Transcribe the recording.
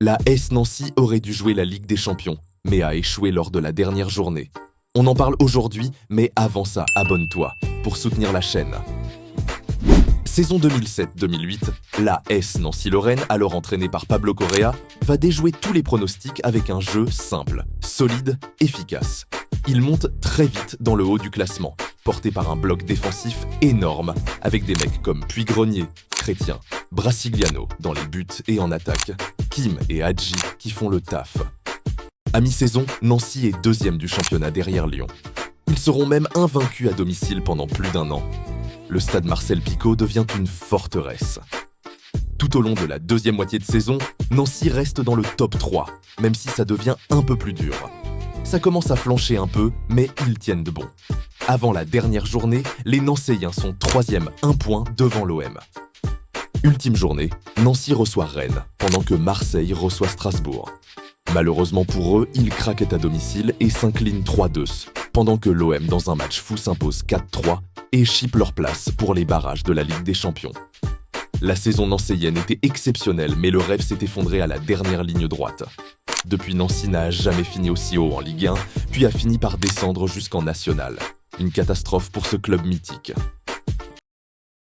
L'AS Nancy aurait dû jouer la Ligue des Champions, mais a échoué lors de la dernière journée. On en parle aujourd'hui, mais avant ça, abonne-toi pour soutenir la chaîne. Saison 2007-2008, l'AS Nancy-Lorraine, alors entraînée par Pablo Correa, va déjouer tous les pronostics avec un jeu simple, solide, efficace. Il monte très vite dans le haut du classement, porté par un bloc défensif énorme, avec des mecs comme Puy-Grenier, Chrétien, Brasiliano dans les buts et en attaque, Kim et Hadji qui font le taf. À mi-saison, Nancy est deuxième du championnat derrière Lyon. Ils seront même invaincus à domicile pendant plus d'un an. Le stade Marcel Picot devient une forteresse. Tout au long de la deuxième moitié de saison, Nancy reste dans le top 3, même si ça devient un peu plus dur. Ça commence à flancher un peu, mais ils tiennent de bon. Avant la dernière journée, les Nancéiens sont 3e, 1 point devant l'OM. Ultime journée, Nancy reçoit Rennes, pendant que Marseille reçoit Strasbourg. Malheureusement pour eux, ils craquent à domicile et s'inclinent 3-2, pendant que l'OM dans un match fou s'impose 4-3 et chipe leur place pour les barrages de la Ligue des Champions. La saison nancéienne était exceptionnelle, mais le rêve s'est effondré à la dernière ligne droite. Depuis, Nancy n'a jamais fini aussi haut en Ligue 1, puis a fini par descendre jusqu'en National. Une catastrophe pour ce club mythique.